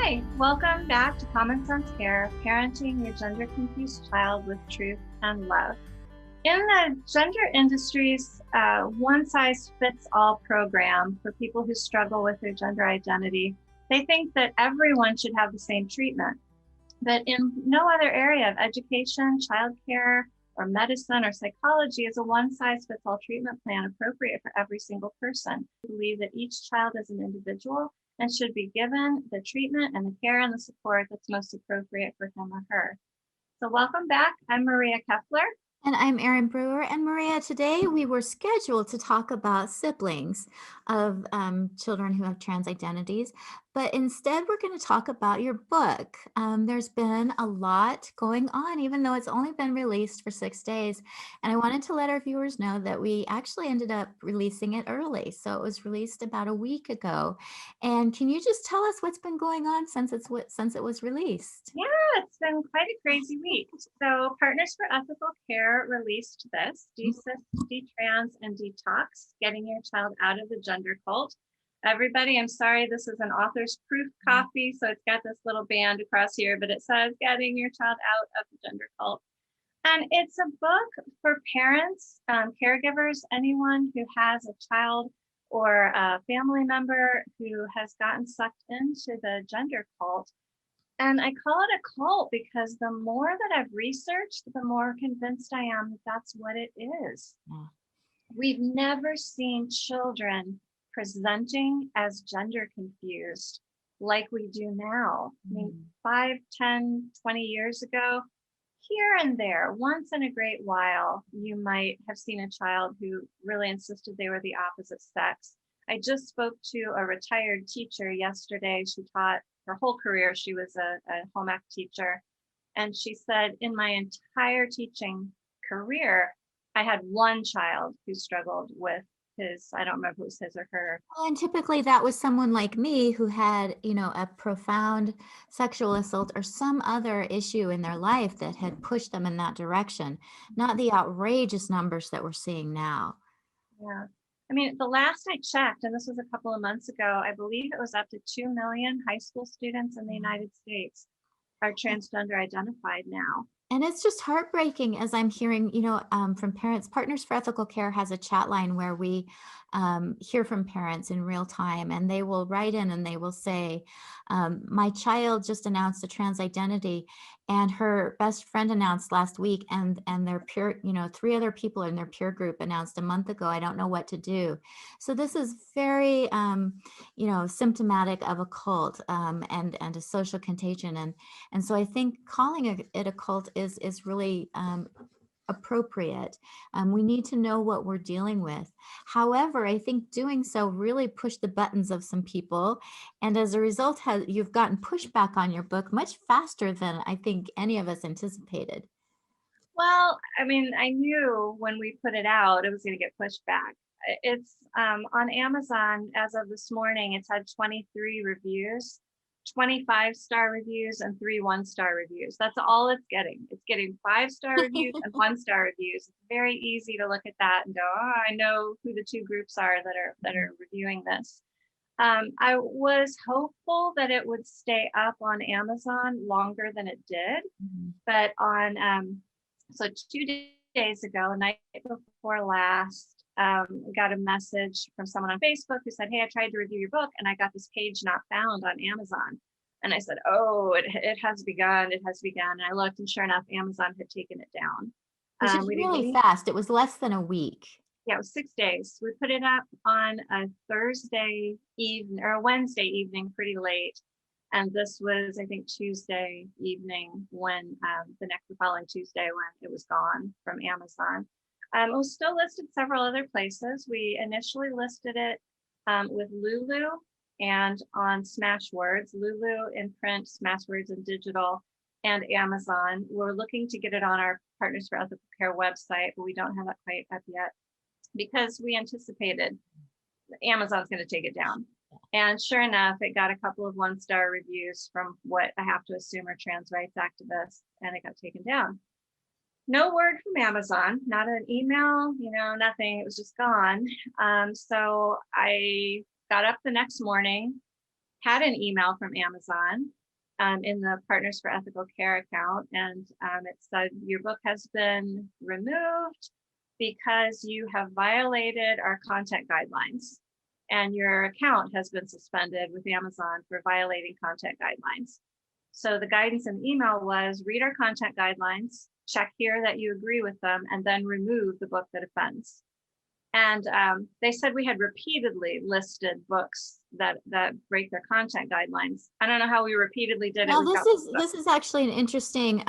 Hi, welcome back to Common Sense Care, Parenting Your Gender Confused Child with Truth and Love. In the gender industry's one-size-fits-all program for people who struggle with their gender identity, they think that everyone should have the same treatment. But in no other area of education, childcare, or medicine or psychology is a one-size-fits-all treatment plan appropriate for every single person. We believe that each child is an individual and should be given the treatment and the care and the support that's most appropriate for him or her. So welcome back. I'm Maria Keffler. And I'm Erin Brewer. And Maria, today we were scheduled to talk about siblings of children who have trans identities, but instead we're going to talk about your book. There's been a lot going on, even though it's only been released for 6 days. And I wanted to let our viewers know that we actually ended up releasing it early. So it was released about a week ago. And can you just tell us what's been going on since it was released? Yeah, it's been quite a crazy week. So Partners for Ethical Care released this, Desist, Detrans, and Detox, Getting Your Child Out of the Gender Cult. Everybody, I'm sorry, this is an author's proof copy, so it's got this little band across here, but it says Getting Your Child Out of the Gender Cult. And it's a book for parents, caregivers, anyone who has a child or a family member who has gotten sucked into the gender cult. And I call it a cult because the more that I've researched, the more convinced I am that that's what it is. Yeah. We've never seen children presenting as gender confused like we do now. I mean, 5, 10, 20 years ago, here and there, once in a great while, you might have seen a child who really insisted they were the opposite sex. I just spoke to a retired teacher yesterday. She taught her whole career. She was a home ec teacher. And she said, in my entire teaching career, I had one child who struggled with his, I don't remember if it was his or her. Well, and typically that was someone like me who had, a profound sexual assault or some other issue in their life that had pushed them in that direction, not the outrageous numbers that we're seeing now. Yeah. I mean, the last I checked, and this was a couple of months ago, I believe it was up to 2 million high school students in the United States are transgender identified now. And it's just heartbreaking as I'm hearing, from parents. Partners for Ethical Care has a chat line where we hear from parents in real time, and they will write in and they will say, my child just announced a trans identity and her best friend announced last week, and their peer, 3 other people in their peer group announced a month ago. I don't know what to do. So this is very, symptomatic of a cult and a social contagion. And so I think calling it a cult is really appropriate. We need to know what we're dealing with. However, I think doing so really pushed the buttons of some people. And as a result, you've gotten pushback on your book much faster than I think any of us anticipated. Well, I mean, I knew when we put it out, it was going to get pushed back. It's on Amazon as of this morning, it's had 23 reviews, 25-star reviews, and 3 1-star reviews. That's all it's getting. It's getting 5-star reviews and 1-star reviews. It's very easy to look at that and go, oh, I know who the 2 groups are that are reviewing this. I was hopeful that it would stay up on Amazon longer than it did, but on so 2 days ago, night before last, got a message from someone on Facebook who said, hey, I tried to review your book and I got this page not found on Amazon. And I said, oh, it has begun. It has begun. And I looked, and sure enough, Amazon had taken it down. Which is really fast. It was less than a week. Yeah, it was 6 days. We put it up on a Thursday evening or a Wednesday evening, pretty late. And this was, I think, Tuesday evening when the following Tuesday when it was gone from Amazon. It was still listed several other places. We initially listed it with Lulu and on Smashwords, Lulu in print, Smashwords in digital, and Amazon. We're looking to get it on our Partners for Ethical Care website, but we don't have that quite up yet because we anticipated Amazon's going to take it down. And sure enough, it got a couple of 1-star reviews from what I have to assume are trans rights activists, and it got taken down. No word from Amazon, not an email, nothing. It was just gone. So I got up the next morning, had an email from Amazon in the Partners for Ethical Care account, and it said your book has been removed because you have violated our content guidelines, and your account has been suspended with Amazon for violating content guidelines. So the guidance in the email was read our content guidelines, check here that you agree with them, and then remove the book that offends. And they said we had repeatedly listed books that break their content guidelines. I don't know how we repeatedly did it. Well, this is actually an interesting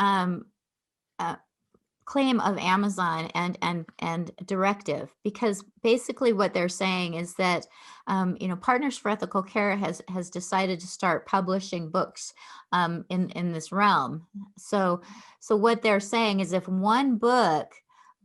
claim of Amazon and directive, because basically what they're saying is that Partners for Ethical Care has decided to start publishing books in this realm. So what they're saying is if one book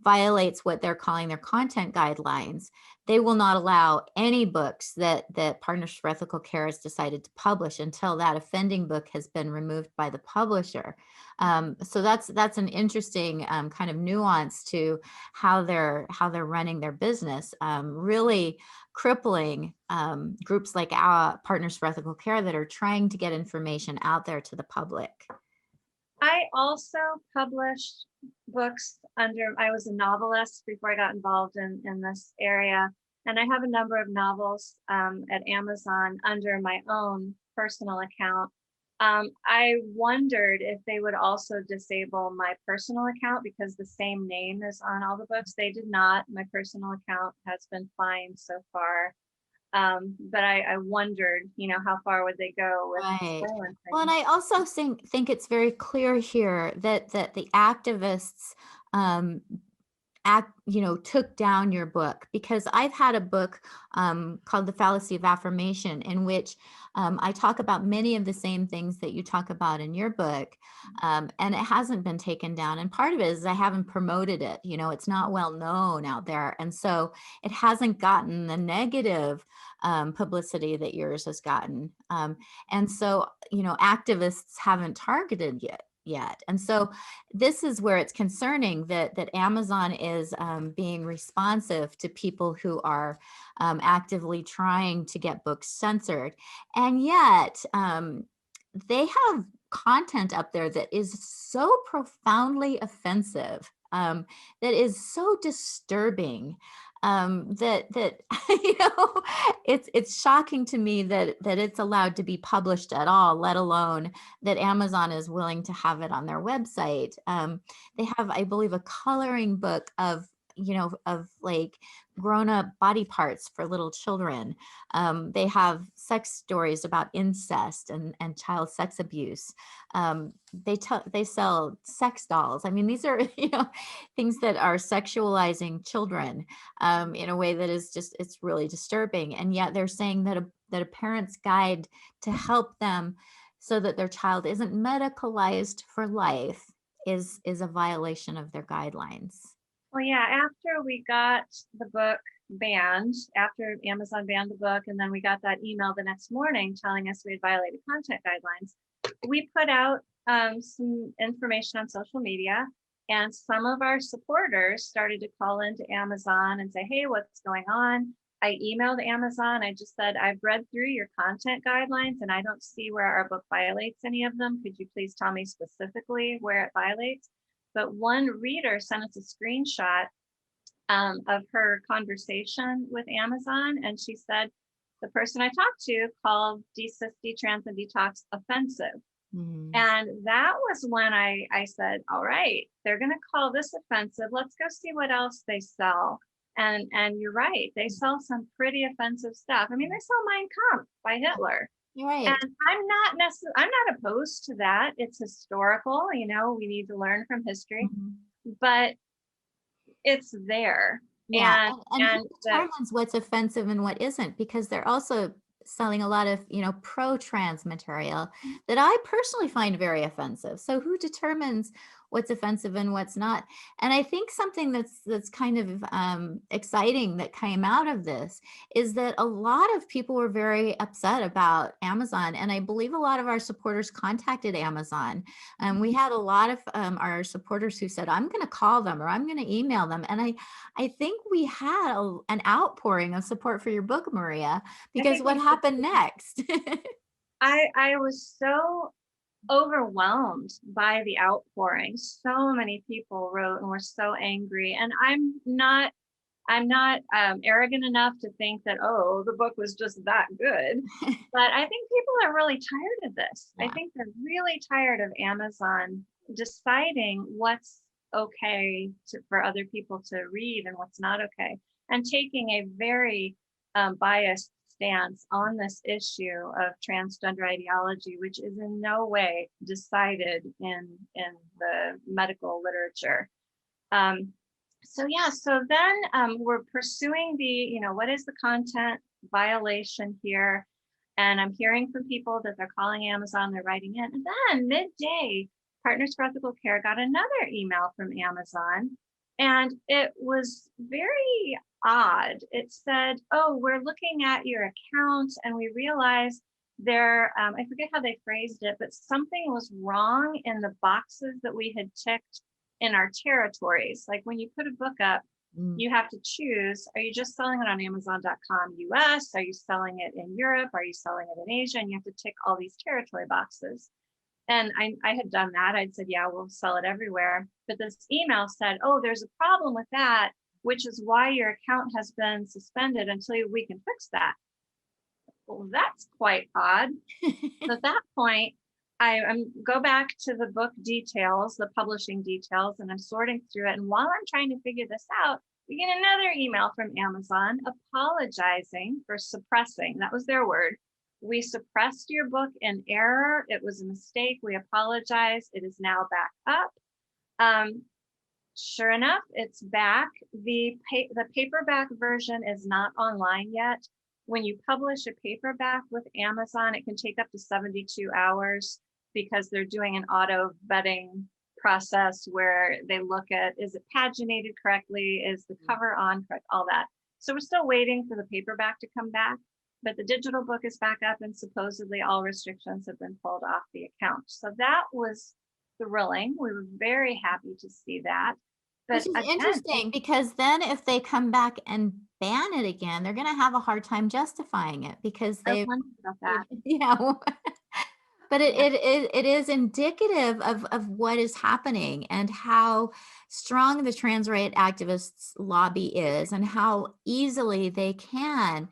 violates what they're calling their content guidelines, they will not allow any books that Partners for Ethical Care has decided to publish until that offending book has been removed by the publisher. So that's an interesting kind of nuance to how they're running their business, really crippling groups like our Partners for Ethical Care that are trying to get information out there to the public. I also published books I was a novelist before I got involved in this area. And I have a number of novels at Amazon under my own personal account. I wondered if they would also disable my personal account because the same name is on all the books. They did not. My personal account has been fine so far. But I wondered, how far would they go with Right. silencing? Well, and I also think it's very clear here that the activists took down your book, because I've had a book called The Fallacy of Affirmation, in which I talk about many of the same things that you talk about in your book, and it hasn't been taken down. And part of it is I haven't promoted it. It's not well known out there, and so it hasn't gotten the negative publicity that yours has gotten. And so, activists haven't targeted yet. And so this is where it's concerning that Amazon is being responsive to people who are actively trying to get books censored. And yet they have content up there that is so profoundly offensive, that is so disturbing, that it's shocking to me that it's allowed to be published at all, let alone that Amazon is willing to have it on their website. They have, I believe, a coloring book of like grown-up body parts for little children. They have sex stories about incest and child sex abuse. They sell sex dolls. I mean, these are things that are sexualizing children in a way that is just, it's really disturbing. And yet they're saying that a parent's guide to help them so that their child isn't medicalized for life is a violation of their guidelines. Well, yeah, after we got the book banned, after Amazon banned the book, and then we got that email the next morning telling us we had violated content guidelines, we put out some information on social media, and some of our supporters started to call into Amazon and say, hey, what's going on? I emailed Amazon. I just said, I've read through your content guidelines and I don't see where our book violates any of them. Could you please tell me specifically where it violates? But one reader sent us a screenshot of her conversation with Amazon, and she said the person I talked to called Desist, Detrans, and Detox offensive. Mm-hmm. And that was when I said, all right, they're going to call this offensive. Let's go see what else they sell. And you're right, they sell some pretty offensive stuff. I mean, they sell Mein Kampf by Hitler. Right. And I'm not opposed to that. It's historical, we need to learn from history, mm-hmm. but it's there. Yeah. And who determines what's offensive and what isn't? Because they're also selling a lot of, pro-trans material that I personally find very offensive. So who determines what's offensive and what's not? And I think something that's kind of exciting that came out of this is that a lot of people were very upset about Amazon. And I believe a lot of our supporters contacted Amazon. We had a lot of our supporters who said, I'm going to call them or I'm going to email them. And I think we had an outpouring of support for your book, Maria, because what happened next? I was so overwhelmed by the outpouring. So many people wrote and were so angry. And I'm not arrogant enough to think that, oh, the book was just that good. But I think people are really tired of this. I Yeah. think they're really tired of Amazon deciding what's okay for other people to read and what's not okay, and taking a very biased stance on this issue of transgender ideology, which is in no way decided in the medical literature. Um, so yeah, so then we're pursuing what is the content violation here? And I'm hearing from people that they're calling Amazon, they're writing in. And then midday, Partners for Ethical Care got another email from Amazon. And it was very odd. It said, oh, we're looking at your account and we realized I forget how they phrased it, but something was wrong in the boxes that we had ticked in our territories. Like when you put a book up, Mm. you have to choose, are you just selling it on Amazon.com US? Are you selling it in Europe? Are you selling it in Asia? And you have to tick all these territory boxes. And I had done that. I'd said, yeah, we'll sell it everywhere. But this email said, oh, there's a problem with that, which is why your account has been suspended until we can fix that. Well, that's quite odd. So at that point, I go back to the book details, the publishing details, and I'm sorting through it. And while I'm trying to figure this out, we get another email from Amazon apologizing for suppressing. That was their word. We suppressed your book in error. It was a mistake. We apologize. It is now back up. Sure enough, it's back. The paperback version is not online yet. When you publish a paperback with Amazon, it can take up to 72 hours because they're doing an auto vetting process where they look at, is it paginated correctly? Is the cover on correct? All that. So we're still waiting for the paperback to come back, but the digital book is back up and supposedly all restrictions have been pulled off the account. So that was thrilling. We were very happy to see that. Which But is again, interesting because then if they come back and ban it again, they're going to have a hard time justifying it because I they've, wondered about that. yeah. But Yeah. it is indicative of what is happening and how strong the trans right activists lobby is and how easily they can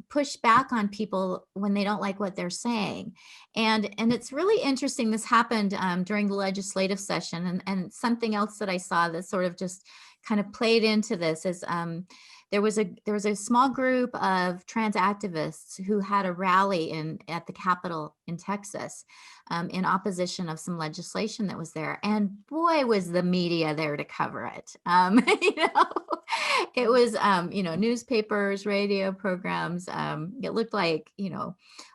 push back on people when they don't like what they're saying. And it's really interesting. This happened during the legislative session, and something else that I saw that sort of just kind of played into this is there was a small group of trans activists who had a rally at the Capitol in Texas in opposition of some legislation that was there, and boy was the media there to cover it. You know, it was newspapers, radio programs. It looked like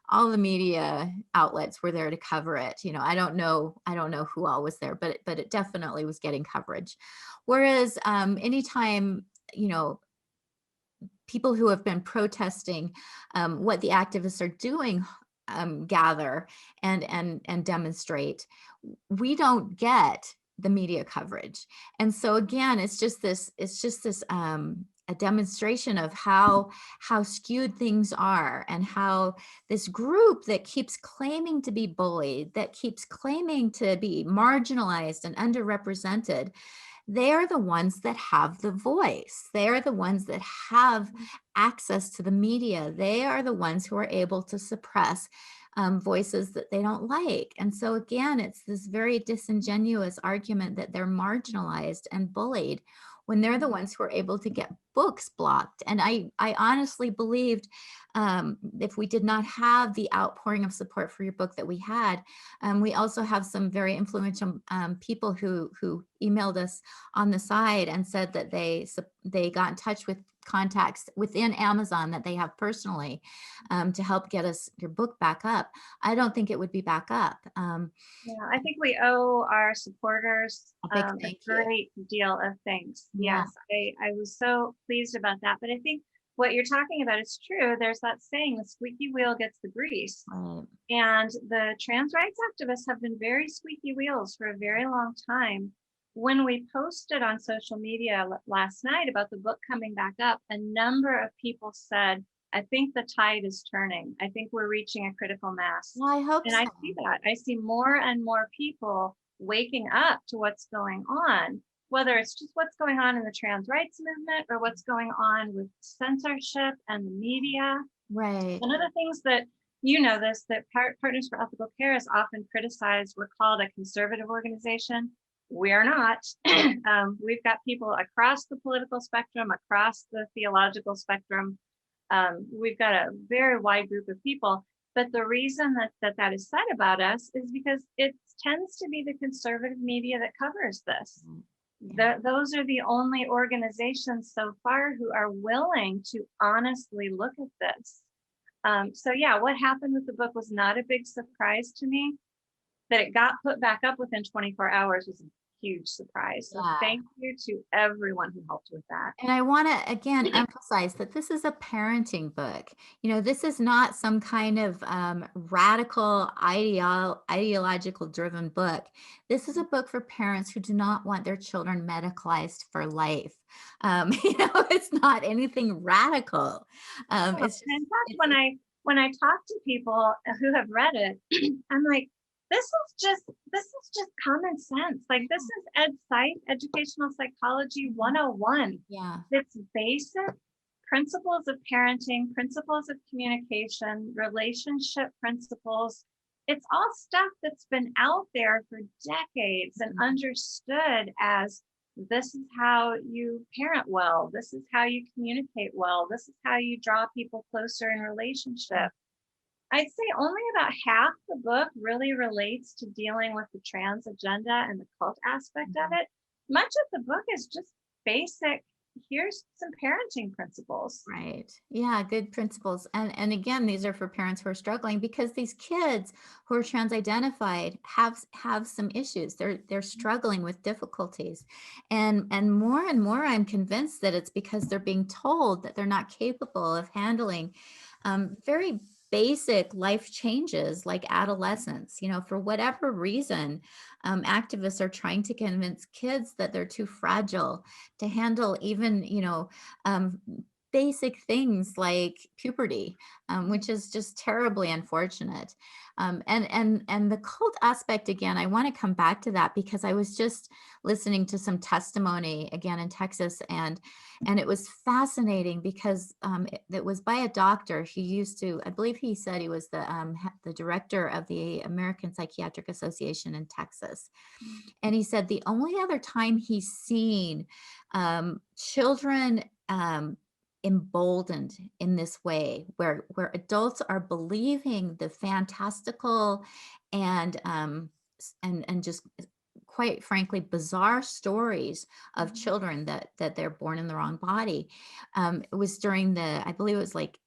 all the media outlets were there to cover it. I don't know who all was there, but it definitely was getting coverage. Whereas anytime people who have been protesting what the activists are doing gather and demonstrate, we don't get the media coverage. And so again, it's just this a demonstration of how skewed things are, and how this group that keeps claiming to be bullied, that keeps claiming to be marginalized and underrepresented, they are the ones that have the voice. They are the ones that have access to the media. They are the ones who are able to suppress voices that they don't like. And so again, it's this very disingenuous argument that they're marginalized and bullied when they're the ones who are able to get books blocked. And I honestly believed if we did not have the outpouring of support for your book that we had, we also have some very influential people who emailed us on the side and said that they got in touch with contacts within Amazon that they have personally to help get us your book back up. I don't think it would be back up. Yeah, I think we owe our supporters A big a thank you. great deal of thanks. Yeah. Yes, I was so pleased about that. But I think what you're talking about is true. There's that saying, the squeaky wheel gets the grease. Right. And the trans rights activists have been very squeaky wheels for a very long time. When we posted on social media last night about the book coming back up, a number of people said, I think the tide is turning. I think we're reaching a critical mass. Well, I hope And so. I see that. I see more and more people waking up to what's going on, whether it's just what's going on in the trans rights movement or what's going on with censorship and the media. Right. One of the things that you know this, that Partners for Ethical Care is often criticized. We're called a conservative organization. We are not. We've got people across the political spectrum, across the theological spectrum. We've got a very wide group of people. But the reason that is said about us is because it tends to be the conservative media that covers this. Yeah. Those are the only organizations so far who are willing to honestly look at this. So yeah, what happened with the book was not a big surprise to me. That it got put back up within 24 hours was a huge surprise. So Yeah. thank you to everyone who helped with that. And I want to again emphasize that this is a parenting book. This is not some kind of radical ideological driven book. This is a book for parents who do not want their children medicalized for life. It's not anything radical. It's just, And in fact, it's, when I talk to people who have read it, I'm like, this is just common sense. Like this is educational psychology 101. yeah. It's basic principles of parenting, principles of communication, relationship principles. It's all stuff that's been out there for decades and understood as this is how you parent well. This is how you communicate well. This is how you draw people closer in relationship. I'd say only about half the book really relates to dealing with the trans agenda and the cult aspect of it. Much of the book is just basic, here's some parenting principles. Right. Yeah, good principles. And again, these are for parents who are struggling because these kids who are trans identified have some issues. They're struggling with difficulties. And more I'm convinced that it's because they're being told that they're not capable of handling very basic life changes like adolescence. For whatever reason, activists are trying to convince kids that they're too fragile to handle even, um, basic things like puberty, which is just terribly unfortunate. And the cult aspect, again, I want to come back to that because I was just listening to some testimony again in Texas, and it was fascinating because it was by a doctor. He used to, I believe he said he was the director of the American Psychiatric Association in Texas. And he said the only other time he's seen children emboldened in this way, where adults are believing the fantastical and just quite frankly bizarre stories of children that they're born in the wrong body. It was during I believe it was like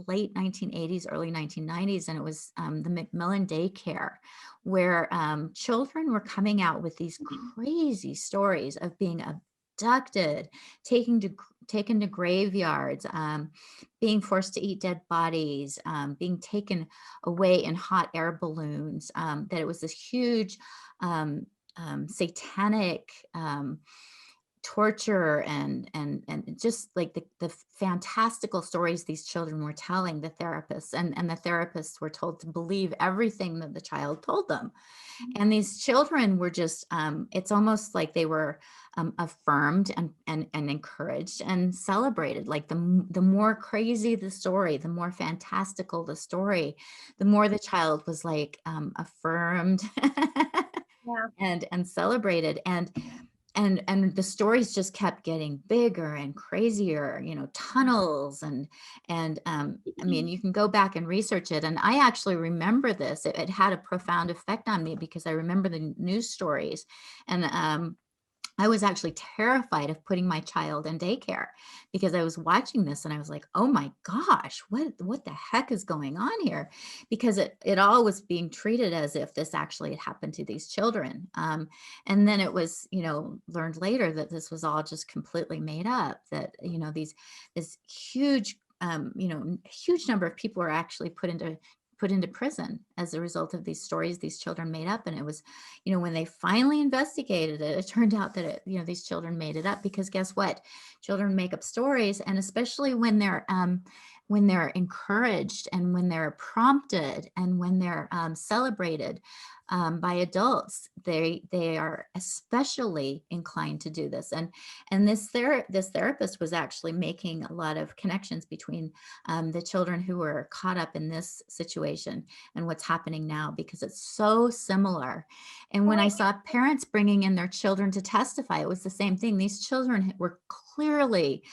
late 1980s, early 1990s, and it was the Macmillan daycare, where children were coming out with these crazy stories of being abducted, taken to graveyards, being forced to eat dead bodies, being taken away in hot air balloons, that it was this huge satanic torture and just like the fantastical stories these children were telling the therapists, and the therapists were told to believe everything that the child told them. And these children were just it's almost like they were affirmed and encouraged and celebrated. Like the more crazy the story, the more fantastical the story, the more the child was like affirmed and celebrated. And the stories just kept getting bigger and crazier, tunnels and I mean, you can go back and research it. And I actually remember this. It had a profound effect on me because I remember the news stories. And I was actually terrified of putting my child in daycare because I was watching this and I was like, oh my gosh, what the heck is going on here? Because it all was being treated as if this actually had happened to these children. And then it was, learned later that this was all just completely made up, that, this huge, huge number of people were actually put into prison as a result of these stories these children made up. And it was, when they finally investigated it, it turned out that these children made it up because guess what? Children make up stories, and especially when when they're encouraged and when they're prompted and when they're celebrated by adults, they are especially inclined to do this. And this therapist was actually making a lot of connections between the children who were caught up in this situation and what's happening now, because it's so similar. And when I saw parents bringing in their children to testify, it was the same thing. These children were clearly,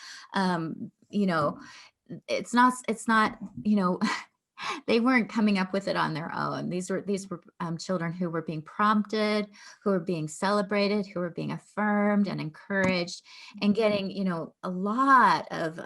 you know, it's not, you know, they weren't coming up with it on their own. These were children who were being prompted, who were being celebrated, who were being affirmed and encouraged, and getting, you know, a lot of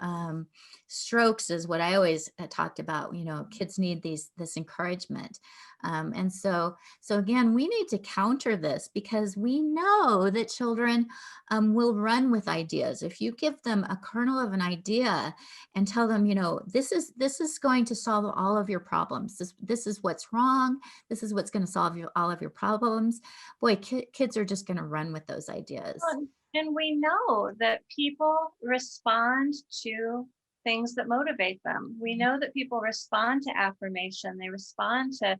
strokes is what I always talked about. You know, kids need this encouragement. And so again, we need to counter this, because we know that children will run with ideas. If you give them a kernel of an idea and tell them, you know, this is going to solve all of your problems. This is what's wrong. This is what's going to solve all of your problems. Boy, kids are just going to run with those ideas. And we know that people respond to things that motivate them. We know that people respond to affirmation. They respond to,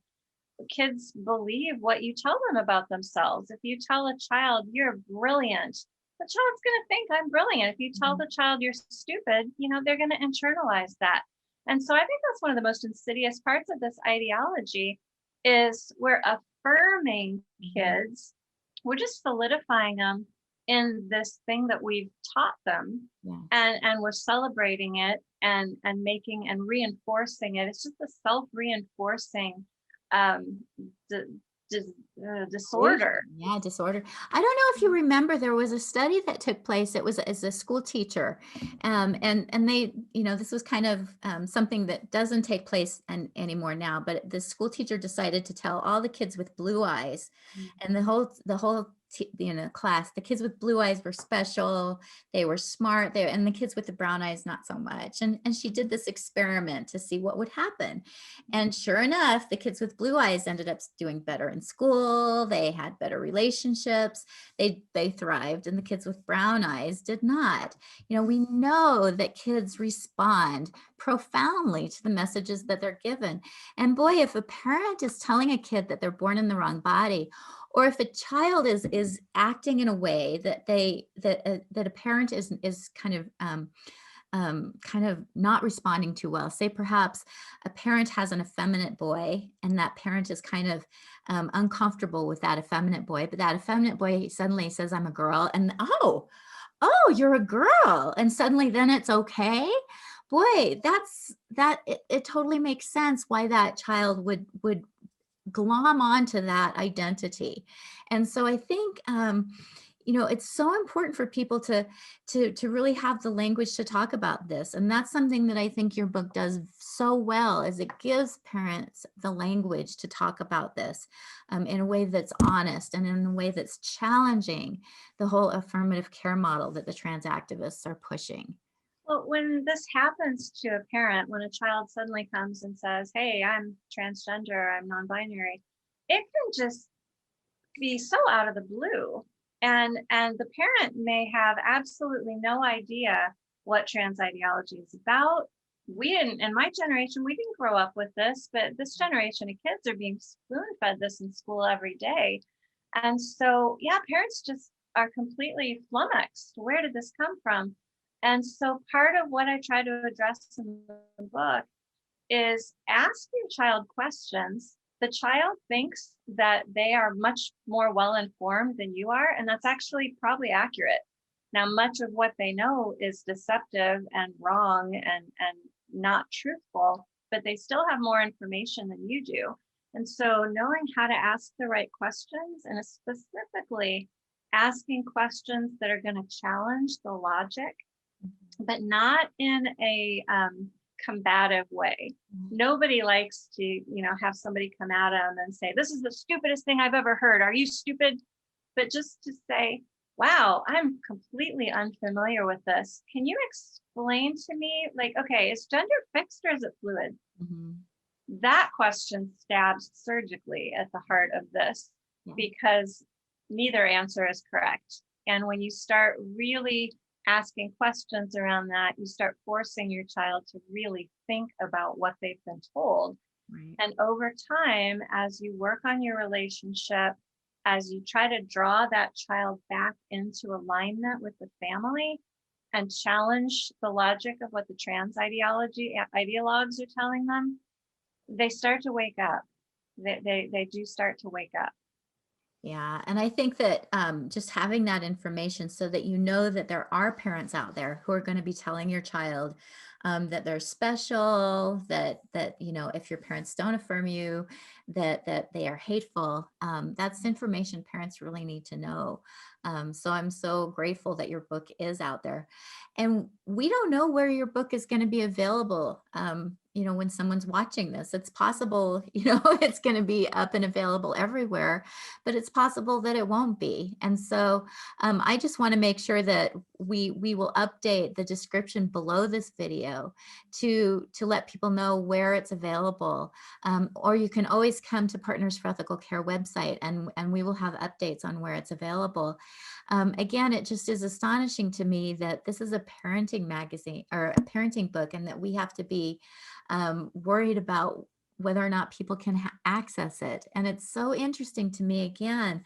kids believe what you tell them about themselves. If you tell a child you're brilliant, the child's going to think I'm brilliant. If you tell the child you're stupid, you know, they're going to internalize that. And so I think that's one of the most insidious parts of this ideology is we're affirming kids. We're just solidifying them in this thing that we've taught them. Yeah. And we're celebrating it and making and reinforcing it. It's just a self-reinforcing disorder. Yeah, disorder. I don't know if you remember, there was a study that took place. It was as a school teacher, and they, you know, this was kind of something that doesn't take place anymore now. But the school teacher decided to tell all the kids with blue eyes, and the whole class, the kids with blue eyes were special. They were smart. And the kids with the brown eyes, not so much. And she did this experiment to see what would happen. And sure enough, the kids with blue eyes ended up doing better in school. They had better relationships. They thrived, and the kids with brown eyes did not. You know, we know that kids respond profoundly to the messages that they're given. And boy, if a parent is telling a kid that they're born in the wrong body, or if a child is acting in a way that that a parent is kind of not responding too well. Say perhaps a parent has an effeminate boy, and that parent is kind of uncomfortable with that effeminate boy, but that effeminate boy suddenly says, "I'm a girl," and oh, you're a girl, and suddenly then it's okay. Boy, it totally makes sense why that child would glom onto that identity. And so I think, you know, it's so important for people to really have the language to talk about this. And that's something that I think your book does so well, is it gives parents the language to talk about this in a way that's honest and in a way that's challenging the whole affirmative care model that the trans activists are pushing. Well, when this happens to a parent, when a child suddenly comes and says, "Hey, I'm transgender, I'm non-binary," it can just be so out of the blue. And the parent may have absolutely no idea what trans ideology is about. We didn't, in my generation, we didn't grow up with this, but this generation of kids are being spoon-fed this in school every day. And so, yeah, parents just are completely flummoxed. Where did this come from? And so part of what I try to address in the book is ask your child questions. The child thinks that they are much more well-informed than you are, and that's actually probably accurate. Now, much of what they know is deceptive and wrong and not truthful, but they still have more information than you do. And so knowing how to ask the right questions, and specifically asking questions that are going to challenge the logic, but not in a combative way. Nobody likes to, you know, have somebody come at them and say, "This is the stupidest thing I've ever heard. Are you stupid?" But just to say, "Wow, I'm completely unfamiliar with this. Can you explain to me, like, okay, is gender fixed or is it fluid?" That question stabs surgically at the heart of this, because neither answer is correct. And when you start really asking questions around that, you start forcing your child to really think about what they've been told. Right. And over time, as you work on your relationship, as you try to draw that child back into alignment with the family and challenge the logic of what the trans ideologues are telling them, they start to wake up. They do start to wake up. Yeah, and I think that just having that information so that you know that there are parents out there who are going to be telling your child that they're special, that you know, if your parents don't affirm you, that they are hateful. That's information parents really need to know. So I'm so grateful that your book is out there, and we don't know where your book is going to be available. You know, when someone's watching this, it's possible, you know, it's going to be up and available everywhere, but it's possible that it won't be. And so I just want to make sure that we will update the description below this video to let people know where it's available. Or you can always come to Partners for Ethical Care website, and we will have updates on where it's available. Again, it just is astonishing to me that this is a parenting magazine or a parenting book, and that we have to be worried about whether or not people can access it. And it's so interesting to me, again,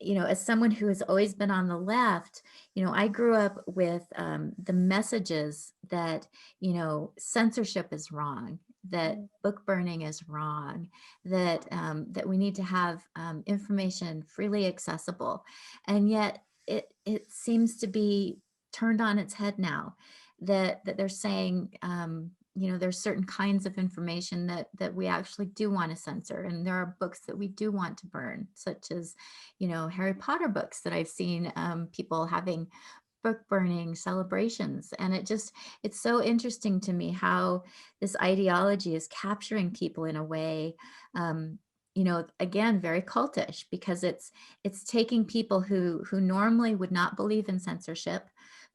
you know, as someone who has always been on the left, you know, I grew up with the messages that, you know, censorship is wrong, that book burning is wrong, that that we need to have information freely accessible. And yet it seems to be turned on its head now, that they're saying, you know, there's certain kinds of information that we actually do want to censor, and there are books that we do want to burn, such as, you know, Harry Potter books that I've seen people having book burning celebrations. And it's so interesting to me how this ideology is capturing people in a way, you know, again, very cultish, because it's taking people who normally would not believe in censorship,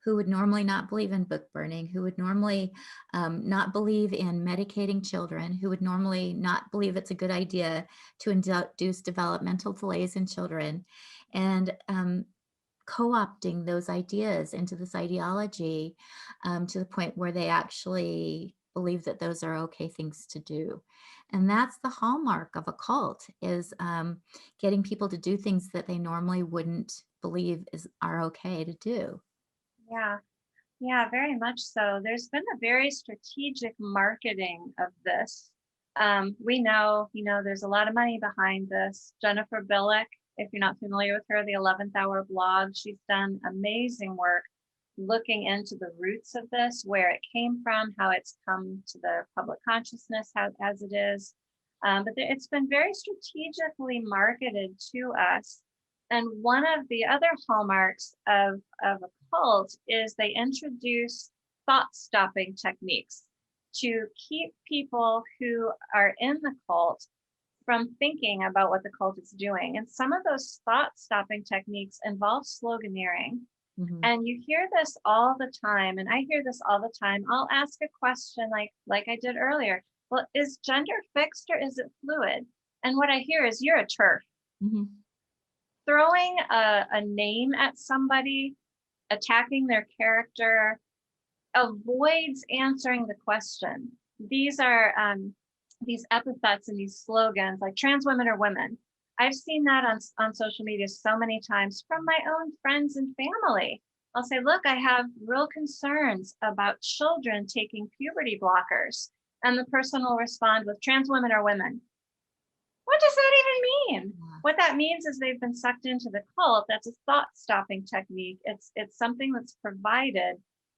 who would normally not believe in book burning, who would normally not believe in medicating children, who would normally not believe it's a good idea to induce developmental delays in children, and co-opting those ideas into this ideology to the point where they actually believe that those are okay things to do. And that's the hallmark of a cult, is getting people to do things that they normally wouldn't believe are okay to do. Yeah. Yeah, very much so. There's been a very strategic marketing of this. We know, you know, there's a lot of money behind this. Jennifer Billick, if you're not familiar with her, the 11th Hour blog, she's done amazing work looking into the roots of this, where it came from, how it's come to the public consciousness as it is. But it's been very strategically marketed to us. And one of the other hallmarks of a cult is they introduce thought-stopping techniques to keep people who are in the cult from thinking about what the cult is doing. And some of those thought-stopping techniques involve sloganeering. Mhm. And you hear this all the time, and I hear this all the time. I'll ask a question like I did earlier. Well, is gender fixed or is it fluid? And what I hear is, you're a TERF. Mhm. Throwing a name at somebody, attacking their character, avoids answering the question. These are these epithets and these slogans like trans women are women. I've seen that on social media so many times from my own friends and family. I'll say, look, I have real concerns about children taking puberty blockers. And the person will respond with, trans women are women. What does that even mean? Yeah. What that means is they've been sucked into the cult. That's a thought-stopping technique. It's something that's provided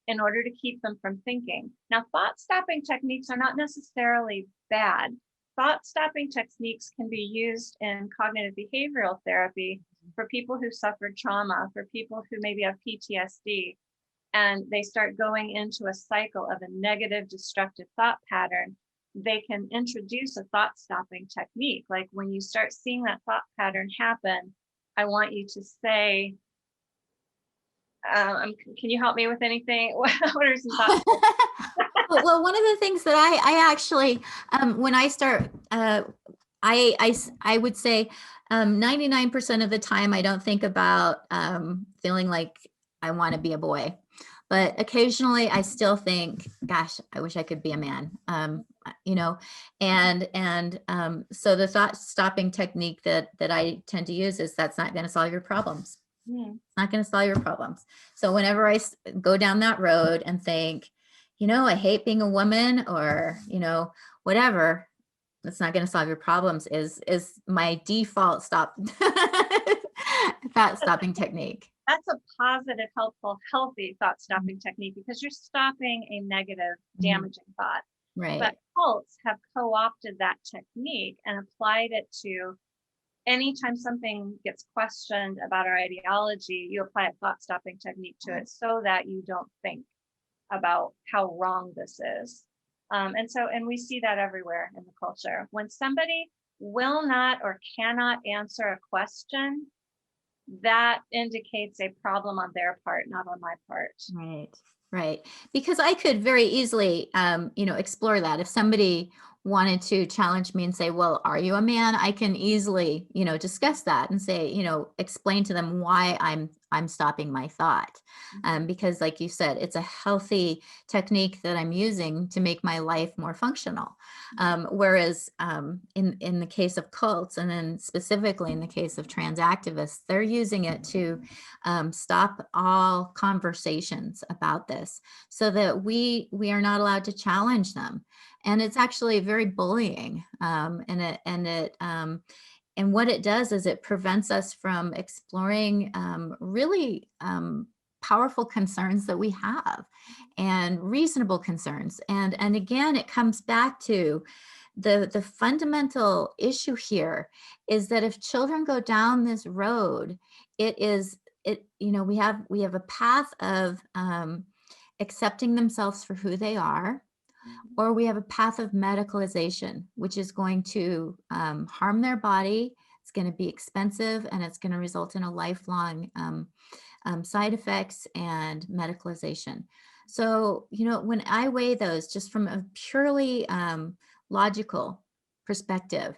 in order to keep them from thinking. Now, thought-stopping techniques are not necessarily bad. Thought-stopping techniques can be used in cognitive behavioral therapy for people who suffered trauma, for people who maybe have PTSD, and they start going into a cycle of a negative, destructive thought pattern. They can introduce a thought-stopping technique. Like when you start seeing that thought pattern happen, I want you to say, can you help me with anything? What are some thoughts? Well, one of the things that I actually, when I start, I would say 99% of the time I don't think about feeling like I want to be a boy. But occasionally I still think, gosh, I wish I could be a man. You know, so the thought stopping technique that I tend to use is that's not going to solve your problems. Mm. It's not going to solve your problems. So whenever I go down that road and think, you know, I hate being a woman, or, you know, whatever, that's not going to solve your problems is my default thought stopping technique. That's a positive, helpful, healthy thought stopping technique, because you're stopping a negative, damaging thought. Right. But cults have co-opted that technique and applied it to anytime something gets questioned about our ideology, you apply a thought stopping technique to it so that you don't think about how wrong this is. And we see that everywhere in the culture. When somebody will not or cannot answer a question, that indicates a problem on their part, not on my part. Right, right. Because I could very easily, you know, explore that. If somebody wanted to challenge me and say, well, are you a man? I can easily, you know, discuss that and say, you know, explain to them why I'm stopping my thought. Because like you said, it's a healthy technique that I'm using to make my life more functional. Whereas in the case of cults, and then specifically in the case of trans activists, they're using it to stop all conversations about this, so that we are not allowed to challenge them. And it's actually very bullying. And what it does is it prevents us from exploring really powerful concerns that we have, and reasonable concerns. And again, it comes back to the fundamental issue here is that if children go down this road, you know, we have a path of accepting themselves for who they are, or we have a path of medicalization, which is going to harm their body. It's going to be expensive, and it's going to result in a lifelong side effects and medicalization. So, you know, when I weigh those just from a purely logical perspective,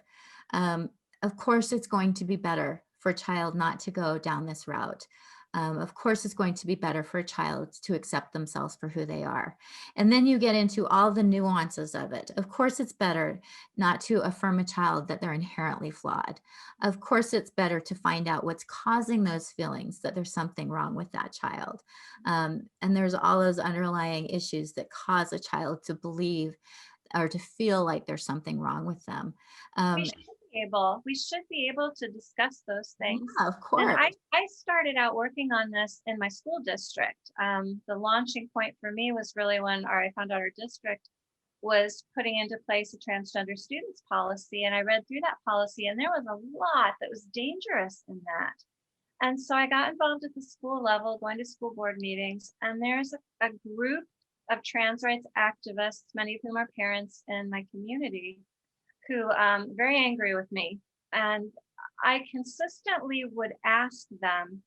of course, it's going to be better for a child not to go down this route. Of course, it's going to be better for a child to accept themselves for who they are. And then you get into all the nuances of it. Of course, it's better not to affirm a child that they're inherently flawed. Of course, it's better to find out what's causing those feelings, that there's something wrong with that child. And there's all those underlying issues that cause a child to believe or to feel like there's something wrong with them. We should be able to discuss those things. Yeah, of course. And I started out working on this in my school district. The launching point for me was really when I found out our district was putting into place a transgender students policy. And I read through that policy, and there was a lot that was dangerous in that. And so I got involved at the school level, going to school board meetings, and there's a group of trans rights activists, many of whom are parents in my community, who very angry with me. And I consistently would ask them,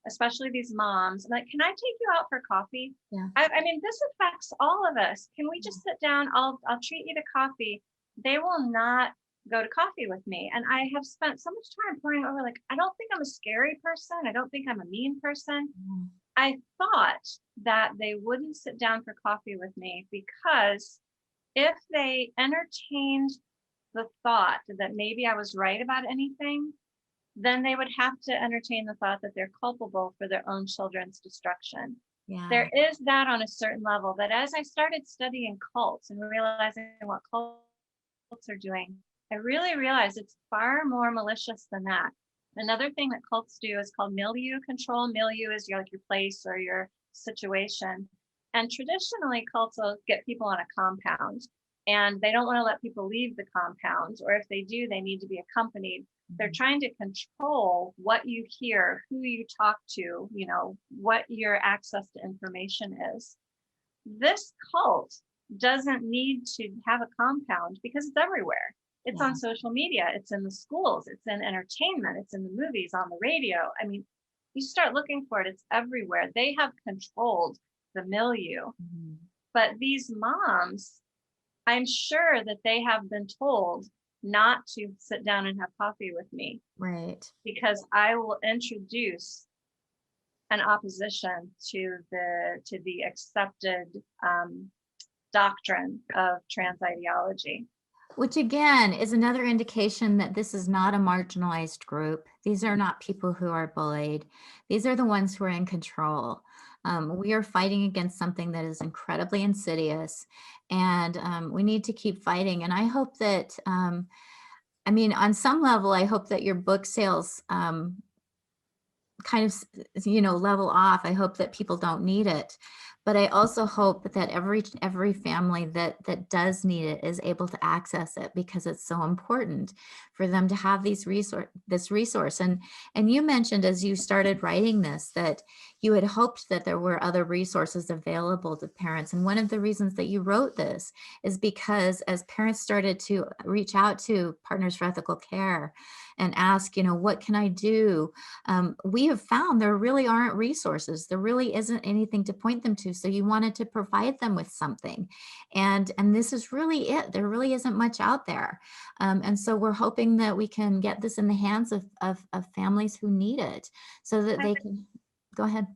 especially these moms, I'm like, can I take you out for coffee? Yeah. I mean, this affects all of us. Can we just sit down? I'll treat you to coffee. They will not go to coffee with me. And I have spent so much time pouring over, like, I don't think I'm a scary person. I don't think I'm a mean person. I thought that they wouldn't sit down for coffee with me, because if they entertained the thought that maybe I was right about anything, then they would have to entertain the thought that they're culpable for their own children's destruction. Yeah. There is that on a certain level, that as I started studying cults and realizing what cults are doing, I really realized it's far more malicious than that. Another thing that cults do is called milieu control. Milieu is your place or your situation. And traditionally, cults will get people on a compound, and they don't want to let people leave the compound, or if they do, they need to be accompanied. They're trying to control what you hear, who you talk to, you know, what your access to information is. This cult doesn't need to have a compound, because it's everywhere. It's on social media, it's in the schools, it's in entertainment, it's in the movies, on the radio. I mean, you start looking for it, it's everywhere. They have controlled the milieu. But these moms, I'm sure that they have been told not to sit down and have coffee with me. Right. Because I will introduce an opposition to the accepted doctrine of trans ideology. Which again is another indication that this is not a marginalized group. These are not people who are bullied. These are the ones who are in control. We are fighting against something that is incredibly insidious, and we need to keep fighting. And I hope that, I mean, on some level, I hope that your book sales kind of, level off. I hope that people don't need it. But I also hope that every family that does need it is able to access it, because it's so important for them to have this resource. And you mentioned, as you started writing this, that you had hoped that there were other resources available to parents. And one of the reasons that you wrote this is because as parents started to reach out to Partners for Ethical Care and ask, what can I do? We have found there really aren't resources. There really isn't anything to point them to. So you wanted to provide them with something. And this is really it. There really isn't much out there. And so we're hoping that we can get this in the hands of families who need it, so that they can, go ahead.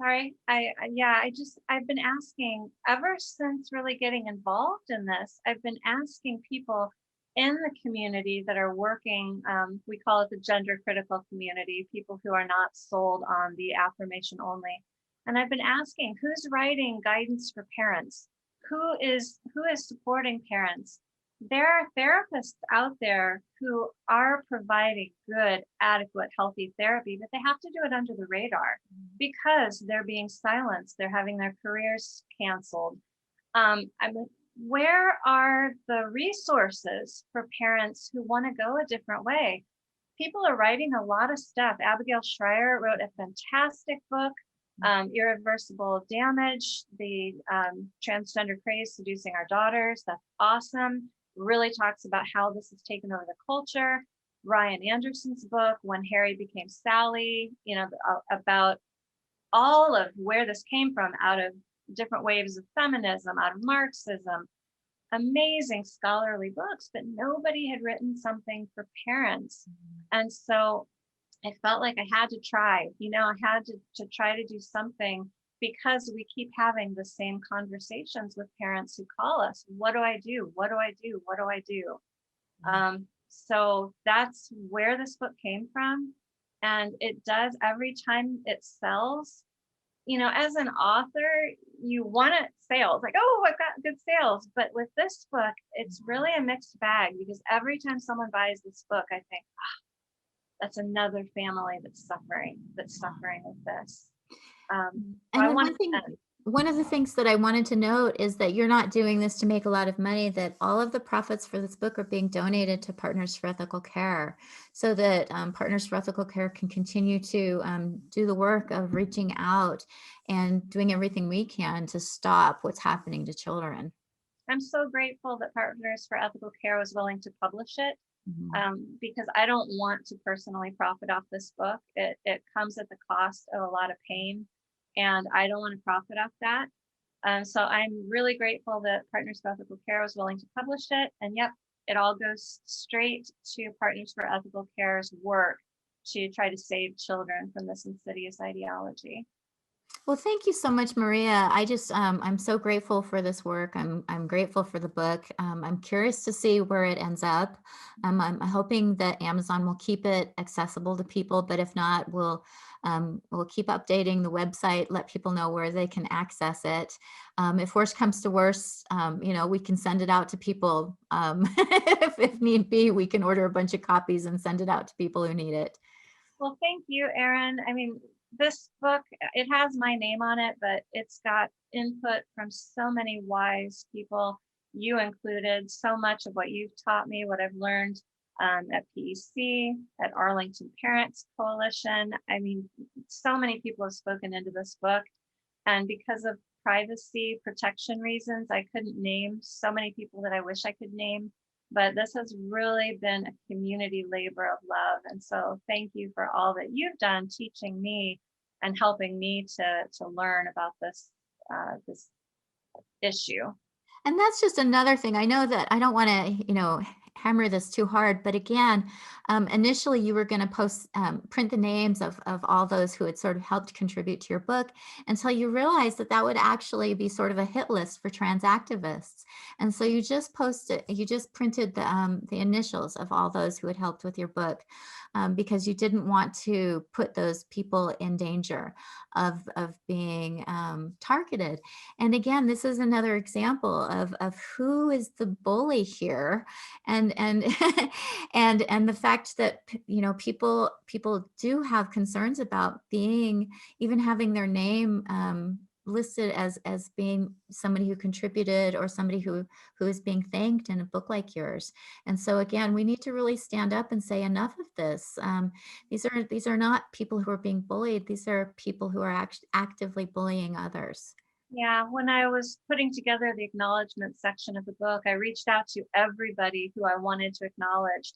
Sorry, I've been asking ever since really getting involved in this. I've been asking people in the community that are working, we call it the gender critical community, people who are not sold on the affirmation only. And I've been asking, who's writing guidance for parents? Who is supporting parents? There are therapists out there who are providing good, adequate, healthy therapy, but they have to do it under the radar because they're being silenced. They're having their careers canceled. Where are the resources for parents who want to go a different way? People are writing a lot of stuff. Abigail Schreier wrote a fantastic book, Irreversible Damage, the transgender craze seducing our daughters. That's awesome. Really talks about how this has taken over the culture. Ryan Anderson's book, When Harry Became Sally, about all of where this came from, out of different waves of feminism, out of Marxism. Amazing scholarly books, but nobody had written something for parents. And so I felt like I had to try, I had to try to do something, because we keep having the same conversations with parents who call us. What do I do? What do I do? What do I do? So that's where this book came from. And it does, every time it sells, as an author, you want it sales, like, oh, I've got good sales. But with this book, it's really a mixed bag, because every time someone buys this book, I think, that's another family that's suffering with this. And one of the things that I wanted to note is that you're not doing this to make a lot of money, that all of the profits for this book are being donated to Partners for Ethical Care, so that Partners for Ethical Care can continue to do the work of reaching out and doing everything we can to stop what's happening to children. I'm so grateful that Partners for Ethical Care was willing to publish it, because I don't want to personally profit off this book. It comes at the cost of a lot of pain, and I don't want to profit off that. So I'm really grateful that Partners for Ethical Care was willing to publish it. And yep, it all goes straight to Partners for Ethical Care's work to try to save children from this insidious ideology. Well, thank you so much, Maria. I'm so grateful for this work. I'm grateful for the book. I'm curious to see where it ends up. I'm hoping that Amazon will keep it accessible to people, but if not, we'll keep updating the website, let people know where they can access it. If worse comes to worse, we can send it out to people. If need be, we can order a bunch of copies and send it out to people who need it. Well, thank you, Erin. I mean, this book, it has my name on it, but it's got input from so many wise people, you included. So much of what you've taught me, what I've learned at PEC, at Arlington Parents Coalition. I mean, so many people have spoken into this book, and because of privacy protection reasons, I couldn't name so many people that I wish I could name. But this has really been a community labor of love. And so thank you for all that you've done teaching me and helping me to learn about this issue. And that's just another thing. I know that I don't want to, hammer this too hard, but again, initially you were going to print the names of all those who had sort of helped contribute to your book, until you realized that that would actually be sort of a hit list for trans activists. And so you just printed the initials of all those who had helped with your book, because you didn't want to put those people in danger of being targeted. And again, this is another example of who is the bully here, and and the fact that people do have concerns about even having their name listed as being somebody who contributed, or somebody who is being thanked in a book like yours. And so again, we need to really stand up and say enough of this. These are not people who are being bullied. These are people who are actively bullying others. Yeah, when I was putting together the acknowledgement section of the book, I reached out to everybody who I wanted to acknowledge.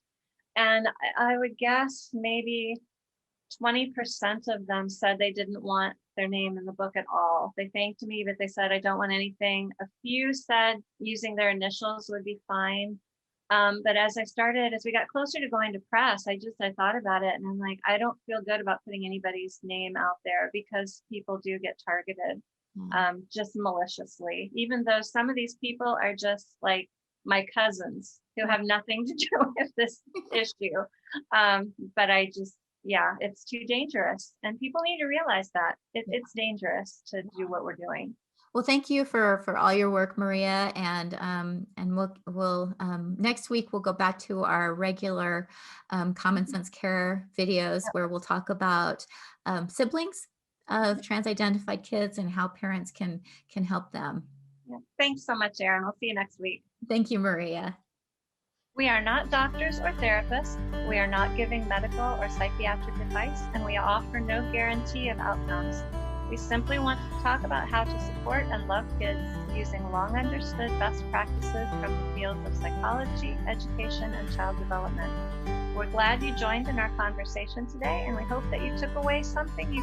And I would guess maybe 20% of them said they didn't want their name in the book at all. They thanked me, but they said, I don't want anything. A few said using their initials would be fine. But as we got closer to going to press, I thought about it, and I'm like, I don't feel good about putting anybody's name out there, because people do get targeted. Just maliciously, even though some of these people are just like my cousins who have nothing to do with this issue. But it's too dangerous, and people need to realize that it's dangerous to do what we're doing. Well, thank you for all your work, Maria, and we'll next week we'll go back to our regular Common Sense Care videos, where we'll talk about siblings of trans-identified kids and how parents can help them. Yeah. Thanks so much, Erin. We'll see you next week. Thank you, Maria. We are not doctors or therapists. We are not giving medical or psychiatric advice, and we offer no guarantee of outcomes. We simply want to talk about how to support and love kids using long understood best practices from the fields of psychology, education, and child development. We're glad you joined in our conversation today, and we hope that you took away something you